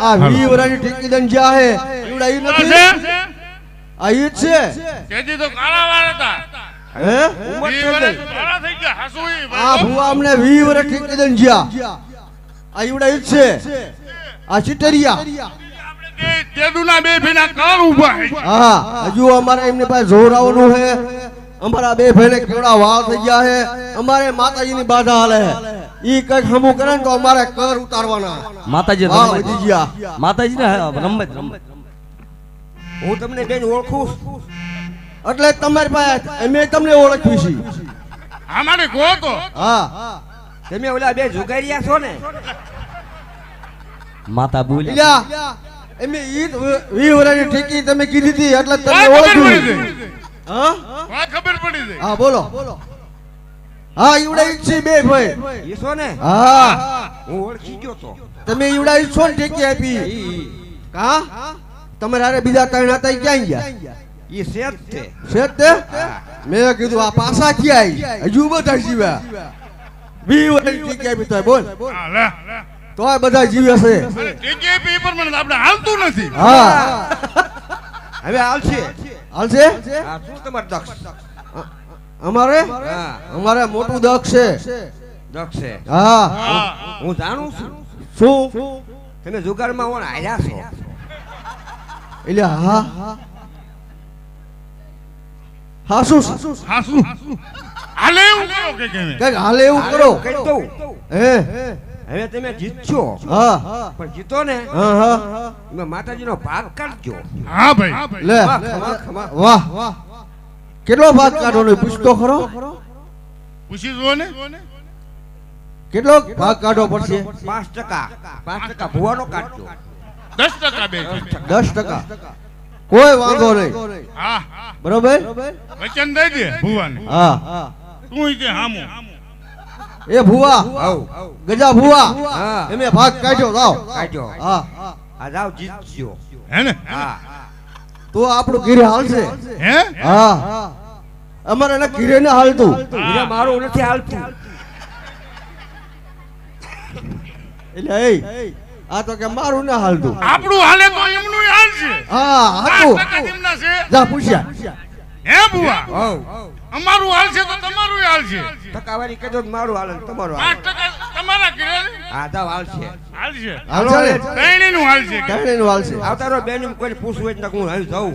આ 20 વર્ષની ઠીકી દન જ્યા હે એવડા ઈ નથી આ ઈ છે કેજી તો કાળા વાળ હતા હે ઉંમર થઈ ગઈ કાળા થઈ ગયા હસુઈ આ ભુવા અમને 20 વર્ષ ઠીકી દન જ્યા આ એવડા ઈ છે આ ચિટરિયા આપણે તેદુના બે ભીના કર ઊભા છે હા હજુ અમારે એમની પાસે જોર આવવાનું હે અમારા બે ભાઈને કેવડા વાળ થઈ ગયા હે અમારે માતાજીની બાધા હાલે હે ઈ કઈક હમું કરે ને તો અમારે કર ઉતારવાના માતાજી વાહ વધી ગયા માતાજી ને રમત હું તમને બેન ઓળખું એટલે તમારી પાસે અમે તમને ઓળખવી છીએ અમારે ગોતો હા તમે ઓલા બે જુગારિયા છો ને માતા બોલી લ્યા એમે ઈ 20 વર્ષની ઠીકી તમે કીધી હતી એટલે તમને ઓળખવી હા વાત ખબર પડી ગઈ હા બોલો હા ઈવડા ઈ છે બે ભાઈ ઈ છો ને હા હું ઓળખી ગયો તો તમે ઈવડા ઈ છો ને ઠીકી આપી કા તમારે હારે બીજા ત્રણ હતા ઈ ક્યાં ગયા ઈ શેત છે શેત તે મેં કીધું આ પાસા ક્યાં હજુ બધા જીવ્યા 20 વર્ષની ઠીકી આપી તો બોલ હા લે તોય બધા જીવે છે ટીકે પેપર મને આપણે હાલતું નથી હા હવે આવશે હાલશે આ શું તમાર દક્ષ અમારે હા અમારે મોટું દક્ષ છે દક્ષ છે હા હું જાણું છું શું તમે જુગારમાં ઓણ આયા છો એટલે હા હા શું હા શું હાલે એવું કરો કે કેમે કઈક હાલે એવું કરો કઈ દઉં હે હવે તમે જીતશો હા પણ જીતો ને હા હા એમાં માતાજીનો ભાગ કાઢજો હા ભાઈ લે ખમા ખમા વાહ કેટલો ભાગ કાઢવાનો પૂછતો ખરો પૂછી જો ને કેટલો ભાગ કાઢવો પડશે 5% ભુવાનો કાઢજો 10% બે 10% કોઈ વાંધો નહીં હા બરોબર વચન દઈ દે ભુવાને હા તું ઈતે હામો એ ભુવા આવ ગજા ભુવા હા એમે ભાગ કાઢ્યો જાવ કાઢજો હા આ જાવ જીતજો હે ને હા તો આપણું ઘીરે હાલશે હે હા અમારે એને ઘીરે ને હાલતું બીજા મારું નથી હાલતું એટલે એ આ તો કે મારું ના હાલતું આપણું હાલે તો એમનું હાલ છે હા હતું 5% એમના છે જા પૂછ્યા હે ભુવા હોવ અમારું હાલ છે તો તમારું હાલ છે ટકાવારી કહેજો તો મારું હાલે ને તમારું 5% હાલે તમારા ઘરે આ જાવ હાલશે હાલ છે હાલશે ને ત્રણેયનું હાલ છે કાંઈ નું હાલશે આવતારો બેન કોઈ પૂછવું હોય તો હું હવે જાઉં